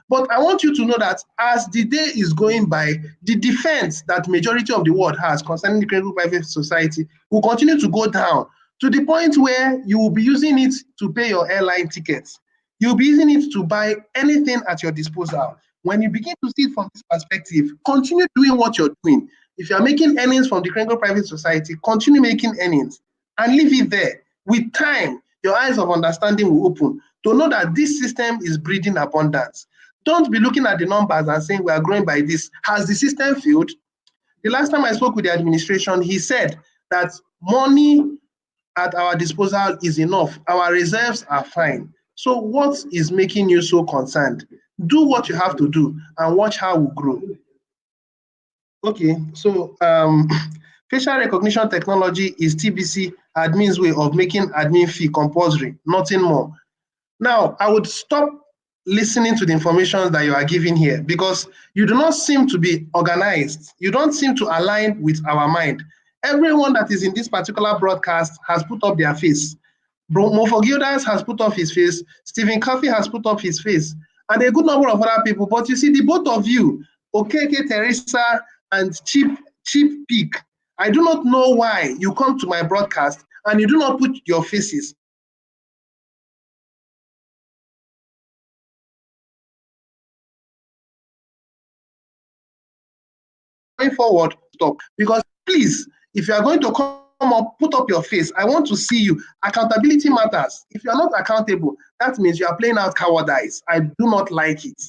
But I want you to know that as the day is going by, the defense that majority of the world has concerning the Crinkle Private Society will continue to go down to the point where you will be using it to pay your airline tickets. You'll be using it to buy anything at your disposal. When you begin to see it from this perspective, continue doing what you're doing. If you're making earnings from the Crinkle Private Society, continue making earnings and leave it there. With time, your eyes of understanding will open to know that this system is breeding abundance. Don't be looking at the numbers and saying we are growing by this. Has the system failed? The last time I spoke with the administration, he said that money at our disposal is enough. Our reserves are fine. So what is making you so concerned? Do what you have to do and watch how we grow. Okay, so facial recognition technology is TBC admin's way of making admin fee compulsory, nothing more. Now, I would stop listening to the information that you are giving here because you do not seem to be organized. You don't seem to align with our mind. Everyone that is in this particular broadcast has put up their face. Mofo Gildas has put up his face. Stephen Coffey has put up his face. And a good number of other people. But you see, the both of you, Okeke, Teresa, and Cheap Peak, I do not know why you come to my broadcast and you do not put your faces. Going forward, stop. Because please, if you are going to come up, put up your face. I want to see you. Accountability matters. If you are not accountable, that means you are playing out cowardice. I do not like it.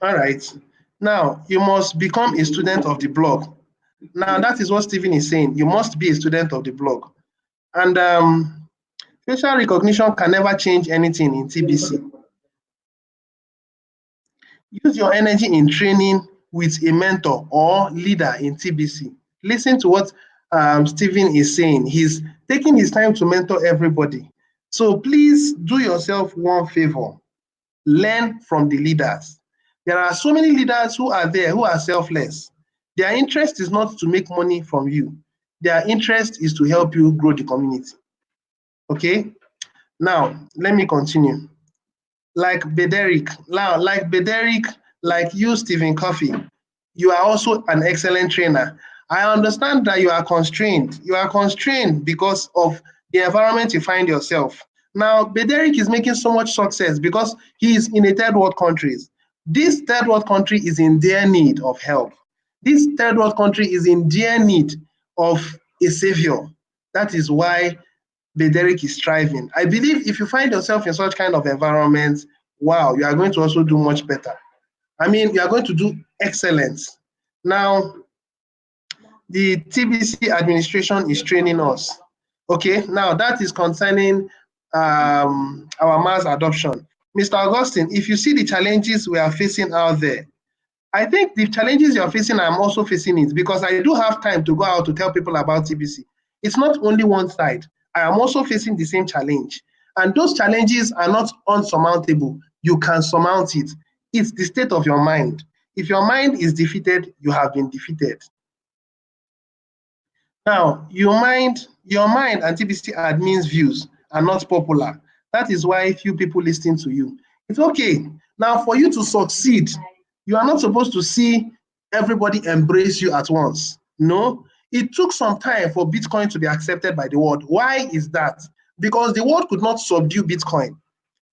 All right. Now, you must become a student of the blog. Now, that is what Stephen is saying. You must be a student of the blog. And facial recognition can never change anything in TBC. Use your energy in training with a mentor or leader in TBC. Listen to what Stephen is saying. He's taking his time to mentor everybody. So please do yourself one favor. Learn from the leaders. There are so many leaders who are there who are selfless. Their interest is not to make money from you. Their interest is to help you grow the community. Okay? Now, let me continue. Like Bederick, like you, Stephen Coffey, you are also an excellent trainer. I understand that you are constrained. You are constrained because of the environment you find yourself. Now, Bederick is making so much success because he is in a third world countries. This third world country is in dire need of help. This third world country is in dire need of a savior. That is why Bederick is striving. I believe if you find yourself in such kind of environment, wow, you are going to also do much better. I mean, you are going to do excellence. Now, the TBC administration is training us. Okay, now that is concerning our mass adoption. Mr. Augustine, if you see the challenges we are facing out there, I think the challenges you're facing, I'm also facing it because I do have time to go out to tell people about TBC. It's not only one side. I am also facing the same challenge. And those challenges are not unsurmountable. You can surmount it. It's the state of your mind. If your mind is defeated, you have been defeated. Now, your mind and TBC admin's views are not popular. That is why few people listen to you. It's okay. Now, for you to succeed, you are not supposed to see everybody embrace you at once. No, it took some time for Bitcoin to be accepted by the world. Why is that? Because the world could not subdue Bitcoin.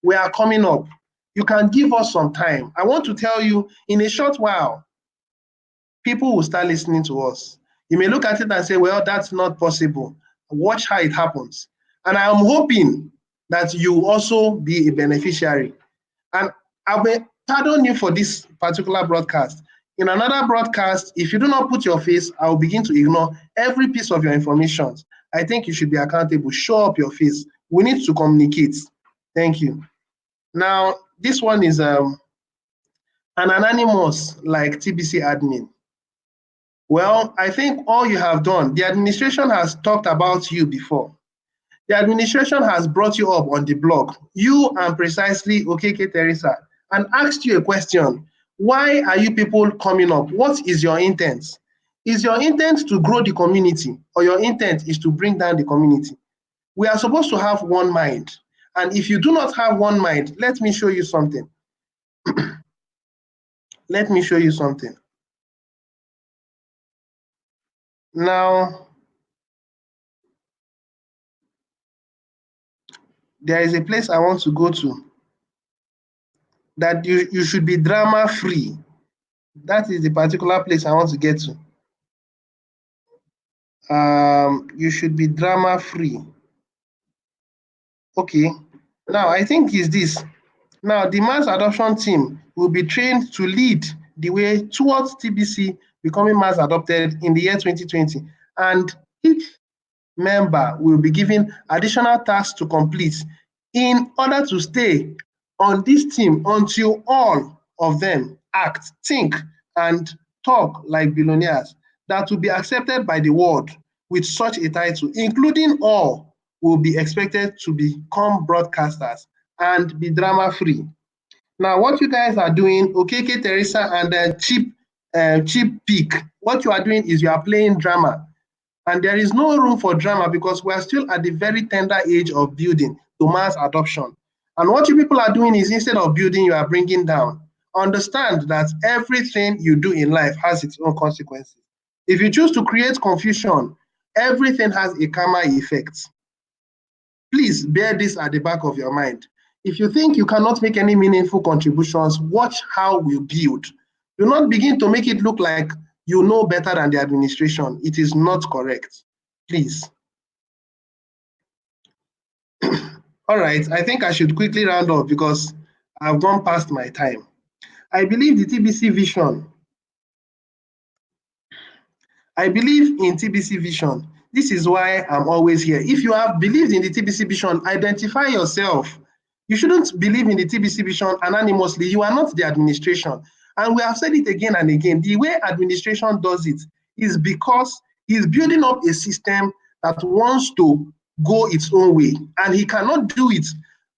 We are coming up. You can give us some time. I want to tell you, in a short while, people will start listening to us. You may look at it and say, well, that's not possible. Watch how it happens. And I'm hoping that you will also be a beneficiary. And I will pardon you for this particular broadcast. In another broadcast, if you do not put your face, I will begin to ignore every piece of your information. I think you should be accountable. Show up your face. We need to communicate. Thank you. Now, this one is an anonymous like TBC admin. Well, I think all you have done, the administration has talked about you before. The administration has brought you up on the blog, you and precisely Okeke Teresa, and asked you a question. Why are you people coming up? What is your intent? Is your intent to grow the community, or your intent is to bring down the community? We are supposed to have one mind. And if you do not have one mind, let me show you something. Let me show you something. Now, there is a place I want to go to that you should be drama free. That is the particular place I want to get to. You should be drama free. Okay, now I think is this. Now the mass adoption team will be trained to lead the way towards TBC becoming mass adopted in the year 2020, and each member will be given additional tasks to complete in order to stay on this team until all of them act, think, and talk like billionaires that will be accepted by the world with such a title, including all will be expected to become broadcasters and be drama free. Now, what you guys are doing, Okeke Teresa and Cheap Peak, what you are doing is you are playing drama. And there is no room for drama because we are still at the very tender age of building to mass adoption. And what you people are doing is instead of building, you are bringing down. Understand that everything you do in life has its own consequences. If you choose to create confusion, everything has a karma effect. Please bear this at the back of your mind. If you think you cannot make any meaningful contributions, watch how we build. Do not begin to make it look like you know better than the administration. It is not correct. Please. All right, I think I should quickly round up because I've gone past my time. I believe the TBC vision. I believe in TBC vision. This is why I'm always here. If you have believed in the TBC vision, identify yourself. You shouldn't believe in the TBC vision anonymously. You are not the administration. And we have said it again and again. The way administration does it is because he's building up a system that wants to go its own way. And he cannot do it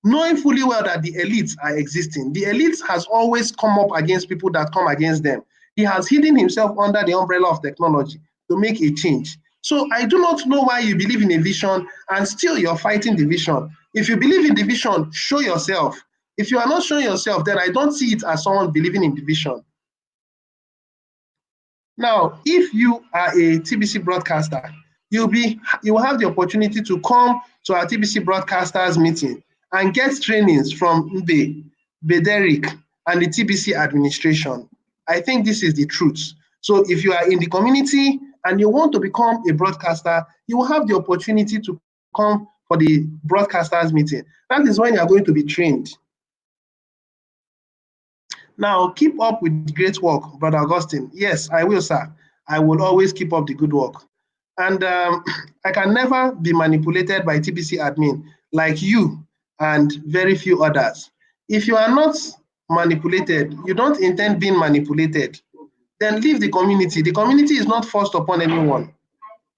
knowing fully well that the elites are existing. The elites has always come up against people that come against them. He has hidden himself under the umbrella of technology to make a change. So I do not know why you believe in a vision and still you're fighting the vision. If you believe in the vision, show yourself. If you are not showing yourself, then I don't see it as someone believing in the vision. Now, if you are a TBC broadcaster, you will have the opportunity to come to our TBC broadcasters meeting and get trainings from Mbe, Bederick, and the TBC administration. I think this is the truth. So if you are in the community and you want to become a broadcaster, you will have the opportunity to come for the broadcasters meeting. That is when you are going to be trained. Now, keep up with great work, Brother Augustine. Yes, I will, sir. I will always keep up the good work. And I can never be manipulated by TBC admin like you and very few others. If you are not manipulated, you don't intend being manipulated, then leave the community. The community is not forced upon anyone.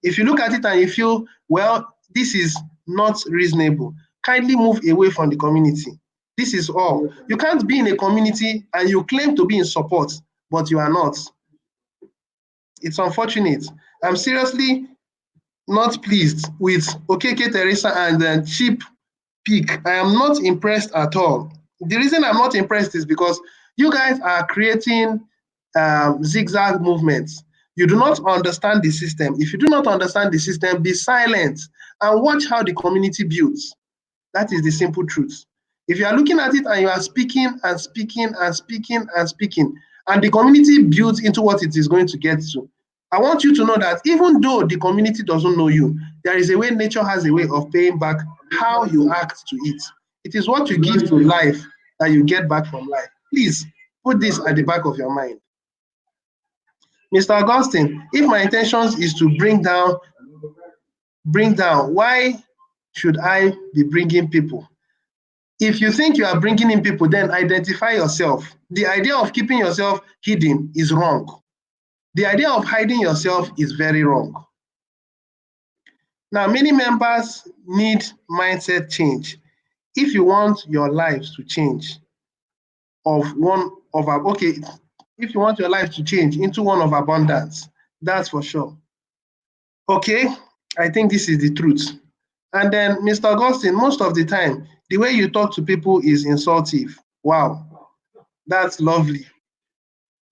If you look at it and you feel, well, this is not reasonable, kindly move away from the community. This is all. You can't be in a community and you claim to be in support, but you are not. It's unfortunate. I'm seriously not pleased with Okeke Teresa and Cheap Peak. I am not impressed at all. The reason I'm not impressed is because you guys are creating zigzag movements. You do not understand the system. If you do not understand the system, be silent and watch how the community builds. That is the simple truth. If you are looking at it and you are speaking and speaking and speaking and speaking, and the community builds into what it is going to get to, I want you to know that even though the community doesn't know you, there is a way nature has a way of paying back how you act to it. It is what you give to life that you get back from life. Please put this at the back of your mind. Mr. Augustine, if my intentions is to bring down, why should I be bringing people? If you think you are bringing in people, then identify yourself. The idea of keeping yourself hidden is wrong. The idea of hiding yourself is very wrong. Now, many members need mindset change. If you want your lives to change if you want your life to change into one of abundance, that's for sure. Okay, I think this is the truth. And then, Mr. Augustine, most of the time, the way you talk to people is insultive. Wow, that's lovely.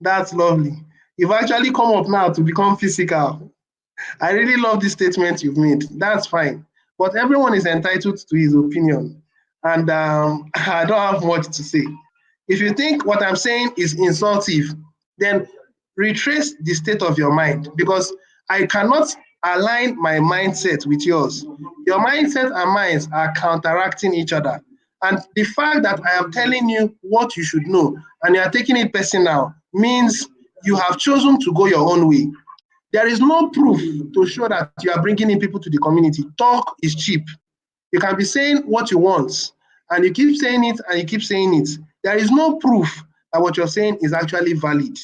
That's lovely. You've actually come up now to become physical. I really love this statement you've made. That's fine. But everyone is entitled to his opinion. And I don't have much to say. If you think what I'm saying is insultive, then retrace the state of your mind, because I cannot align my mindset with yours. Your mindset and mine are counteracting each other. And the fact that I am telling you what you should know and you are taking it personal means you have chosen to go your own way. There is no proof to show that you are bringing in people to the community. Talk is cheap. You can be saying what you want, and you keep saying it and you keep saying it. There is no proof that what you're saying is actually valid.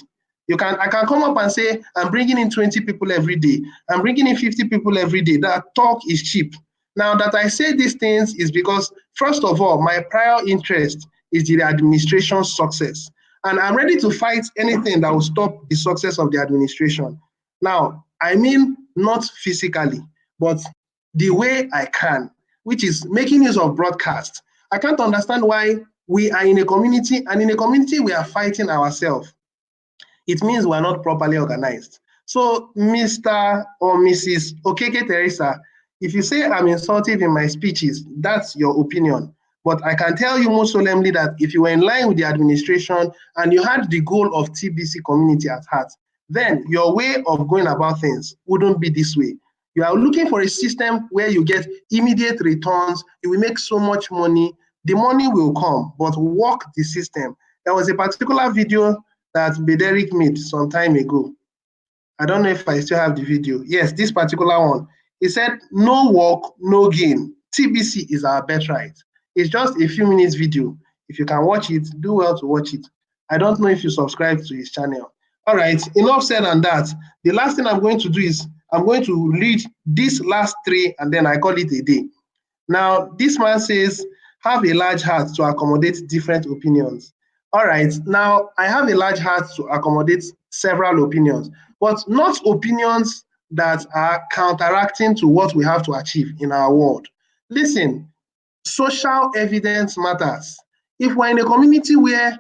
I can come up and say, I'm bringing in 20 people every day. I'm bringing in 50 people every day. That talk is cheap. Now that I say these things is because, first of all, my prior interest is the administration's success. And I'm ready to fight anything that will stop the success of the administration. Now, I mean, not physically, but the way I can, which is making use of broadcast. I can't understand why we are in a community, and in a community we are fighting ourselves. It means we're not properly organized. So, Mr. or Mrs. Okeke Teresa, if you say I'm insultive in my speeches, that's your opinion. But I can tell you most solemnly that if you were in line with the administration and you had the goal of TBC community at heart, then your way of going about things wouldn't be this way. You are looking for a system where you get immediate returns, you will make so much money, the money will come, but work the system. There was a particular video that Bederick made some time ago. I don't know if I still have the video. Yes, this particular one. He said, no work, no gain. TBC is our birthright. It's just a few minutes video. If you can watch it, do well to watch it. I don't know if you subscribe to his channel. All right, enough said on that. The last thing I'm going to do is I'm going to read these last three and then I call it a day. Now, this man says, have a large heart to accommodate different opinions. All right, now I have a large heart to accommodate several opinions, but not opinions that are counteracting to what we have to achieve in our world. Listen, social evidence matters. If we're in a community where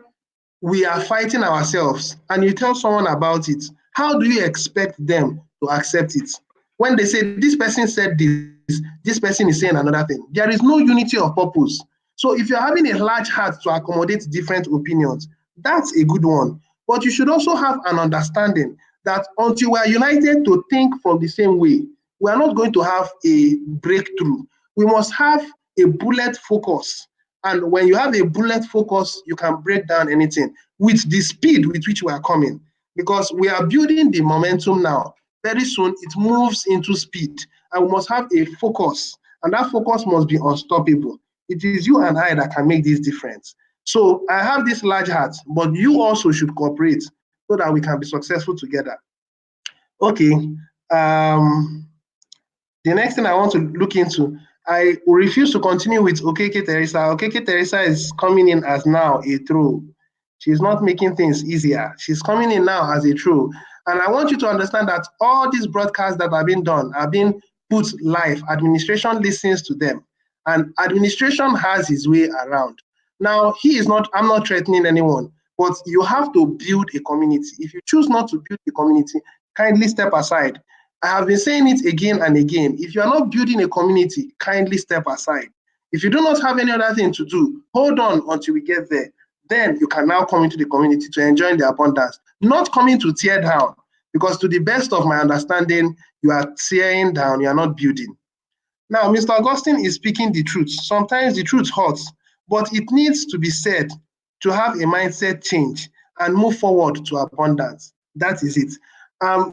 we are fighting ourselves and you tell someone about it, how do you expect them to accept it? When they say this person said this person is saying another thing, there is no unity of purpose. So if you're having a large heart to accommodate different opinions, that's a good one. But you should also have an understanding that until we are united to think from the same way, we are not going to have a breakthrough. We must have a bullet focus. And when you have a bullet focus, you can break down anything with the speed with which we are coming. Because we are building the momentum now. Very soon, it moves into speed. And we must have a focus. And that focus must be unstoppable. It is you and I that can make this difference. So I have this large heart, but you also should cooperate so that we can be successful together. Okay. The next thing I want to look into, I refuse to continue with Okeke Teresa. Okeke Teresa is coming in as now a troll. She's not making things easier. She's coming in now as a troll. And I want you to understand that all these broadcasts that are being done are being put live. Administration listens to them. And administration has his way around. Now, I'm not threatening anyone, but you have to build a community. If you choose not to build a community, kindly step aside. I have been saying it again and again. If you are not building a community, kindly step aside. If you do not have any other thing to do, hold on until we get there. Then you can now come into the community to enjoy the abundance, not coming to tear down, because to the best of my understanding, you are tearing down, you are not building. Now, Mr. Augustine is speaking the truth. Sometimes the truth hurts, but it needs to be said to have a mindset change and move forward to abundance. That is it.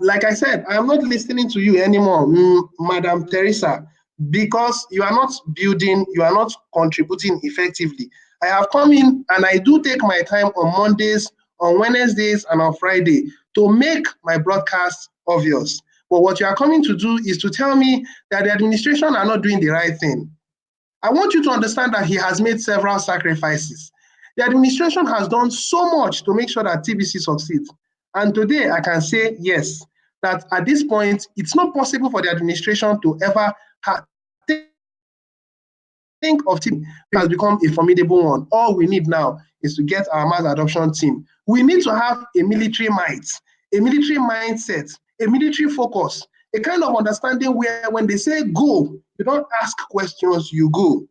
Like I said, I'm not listening to you anymore, Madam Teresa, because you are not building, you are not contributing effectively. I have come in and I do take my time on Mondays, on Wednesdays, and on Friday to make my broadcast obvious. But what you are coming to do is to tell me that the administration are not doing the right thing. I want you to understand that he has made several sacrifices. The administration has done so much to make sure that TBC succeeds. And today I can say, yes, that at this point, it's not possible for the administration to ever think of TBC has become a formidable one. All we need now is to get our mass adoption team. We need to have a military might, a military mindset, a military focus, a kind of understanding where when they say go, you don't ask questions, you go.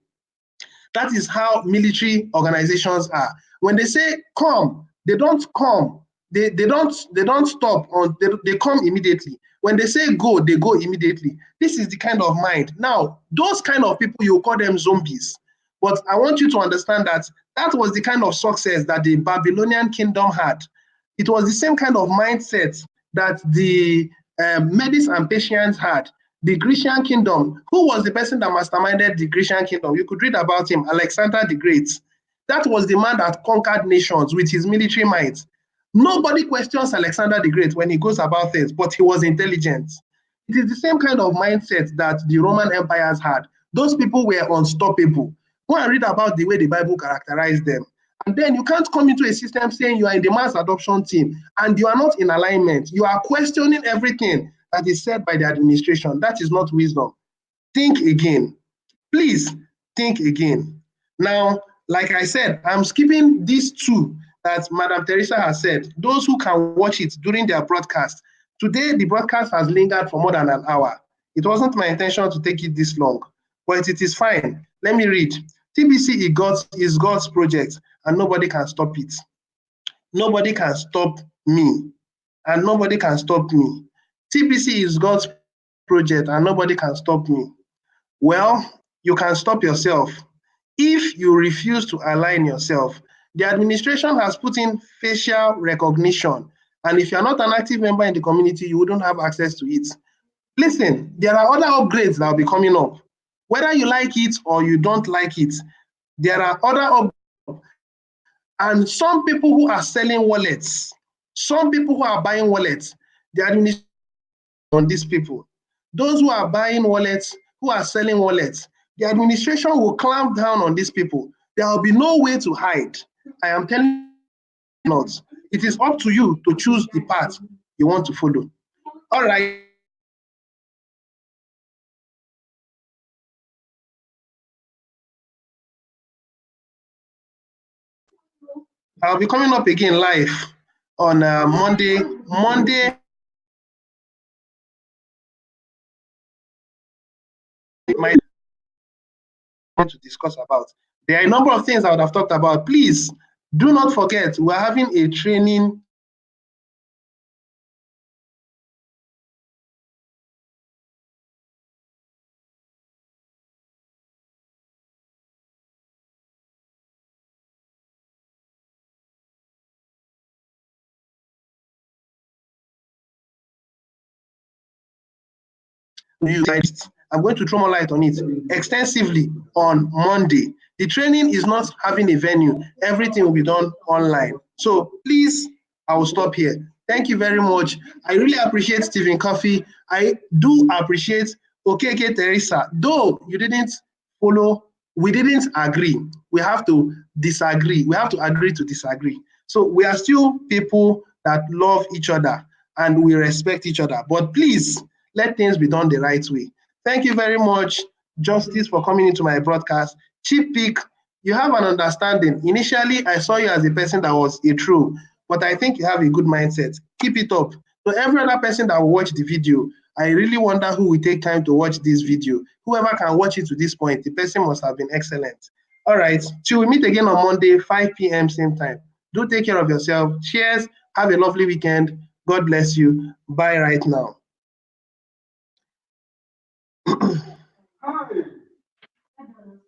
That is how military organizations are. When they say come, they don't come. They don't stop on they come immediately. When they say go, they go immediately. This is the kind of mind. Now, those kind of people, you call them zombies. But I want you to understand that that was the kind of success that the Babylonian kingdom had. It was the same kind of mindset that the Medes and Persians had. The Grecian kingdom, who was the person that masterminded the Grecian kingdom? You could read about him, Alexander the Great. That was the man that conquered nations with his military might. Nobody questions Alexander the Great when he goes about things, but he was intelligent. It is the same kind of mindset that the Roman empires had. Those people were unstoppable. Go and read about the way the Bible characterized them. And then you can't come into a system saying you are in the mass adoption team and you are not in alignment. You are questioning everything that is said by the administration. That is not wisdom. Think again. Please think again. Now, like I said, I'm skipping these two that Madam Teresa has said. Those who can watch it during their broadcast. Today, the broadcast has lingered for more than an hour. It wasn't my intention to take it this long, but it is fine. Let me read. TBC is God's project, and nobody can stop it. Nobody can stop me, and nobody can stop me. TBC is God's project, and nobody can stop me. Well, you can stop yourself if you refuse to align yourself. The administration has put in facial recognition, and if you're not an active member in the community, you wouldn't have access to it. Listen, there are other upgrades that will be coming up. Whether you like it or you don't like it, there are other upgrades. And some people who are selling wallets, some people who are buying wallets, the administration on these people. Those who are buying wallets, who are selling wallets, the administration will clamp down on these people. There will be no way to hide. I am telling you not. It is up to you to choose the path you want to follow. All right. I'll be coming up again live on Monday. My to discuss about. There are a number of things I would have talked about. Please do not forget, we're having a training. I'm going to throw more light on it extensively on Monday. The training is not having a venue. Everything will be done online. So please, I will stop here. Thank you very much. I really appreciate Stephen Coffey. I do appreciate Okeke Teresa. Though you didn't follow, we didn't agree. We have to disagree. We have to agree to disagree. So we are still people that love each other and we respect each other. But please, let things be done the right way. Thank you very much, Justice, for coming into my broadcast. Chief Pick, you have an understanding. Initially, I saw you as a person that was a troll, but I think you have a good mindset. Keep it up. So every other person that will watch the video, I really wonder who will take time to watch this video. Whoever can watch it to this point, the person must have been excellent. All right, till we meet again on Monday, 5 p.m. same time. Do take care of yourself. Cheers. Have a lovely weekend. God bless you. Bye right now.